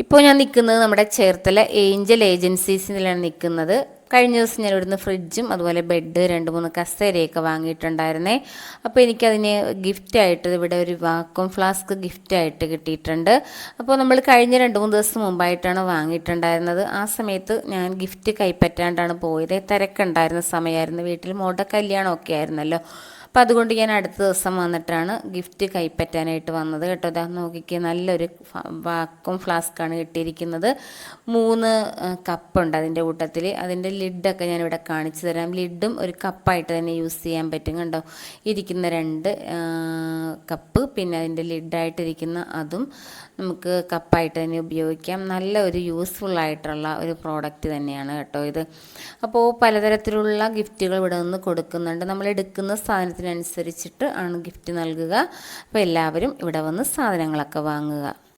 ഇപ്പോൾ ഞാൻ നിൽക്കുന്നത് നമ്മുടെ ചേർത്തല ഏഞ്ചൽ ഏജൻസീസിലാണ് നിൽക്കുന്നത്. കഴിഞ്ഞ ദിവസം ഞാൻ ഇവിടുന്ന് ഫ്രിഡ്ജും അതുപോലെ ബെഡ് 2-3 കസേരയൊക്കെ വാങ്ങിയിട്ടുണ്ടായിരുന്നേ. അപ്പോൾ എനിക്കതിന് ഗിഫ്റ്റായിട്ട് ഇവിടെ ഒരു വാക്വം ഫ്ലാസ്ക് ഗിഫ്റ്റായിട്ട് കിട്ടിയിട്ടുണ്ട്. അപ്പോൾ നമ്മൾ കഴിഞ്ഞ 2-3 ദിവസം മുമ്പായിട്ടാണ് വാങ്ങിയിട്ടുണ്ടായിരുന്നത്. ആ സമയത്ത് ഞാൻ ഗിഫ്റ്റ് കൈപ്പറ്റാണ്ടാണ് പോയത്. തിരക്കുണ്ടായിരുന്ന സമയമായിരുന്നു, വീട്ടിൽ മോളുടെ കല്യാണമൊക്കെ ആയിരുന്നല്ലോ. അപ്പോൾ അതുകൊണ്ട് ഞാൻ അടുത്ത ദിവസം വന്നിട്ടാണ് ഗിഫ്റ്റ് കൈപ്പറ്റാനായിട്ട് വന്നത് കേട്ടോ. ഇതാ നോക്കിക്കുക, നല്ലൊരു വാക്വം ഫ്ലാസ്ക്കാണ് കിട്ടിയിരിക്കുന്നത്. 3 കപ്പുണ്ട് അതിൻ്റെ കൂട്ടത്തിൽ. അതിൻ്റെ ലിഡൊക്കെ ഞാനിവിടെ കാണിച്ചു തരാം. ലിഡും ഒരു കപ്പായിട്ട് തന്നെ യൂസ് ചെയ്യാൻ പറ്റും കണ്ടോ. ഇരിക്കുന്ന 2 കപ്പ്, പിന്നെ അതിൻ്റെ ലിഡായിട്ടിരിക്കുന്ന അതും നമുക്ക് കപ്പായിട്ട് തന്നെ ഉപയോഗിക്കാം. നല്ല ഒരു യൂസ്ഫുൾ ആയിട്ടുള്ള ഒരു പ്രോഡക്റ്റ് തന്നെയാണ് കേട്ടോ ഇത്. അപ്പോൾ പലതരത്തിലുള്ള ഗിഫ്റ്റുകൾ ഇവിടെ നിന്ന് കൊടുക്കുന്നുണ്ട്. നമ്മൾ എടുക്കുന്ന സാധനത്തിനനുസരിച്ചിട്ട് ആണ് ഗിഫ്റ്റ് നൽകുക. അപ്പോൾ എല്ലാവരും ഇവിടെ വന്ന് സാധനങ്ങളൊക്കെ വാങ്ങുക.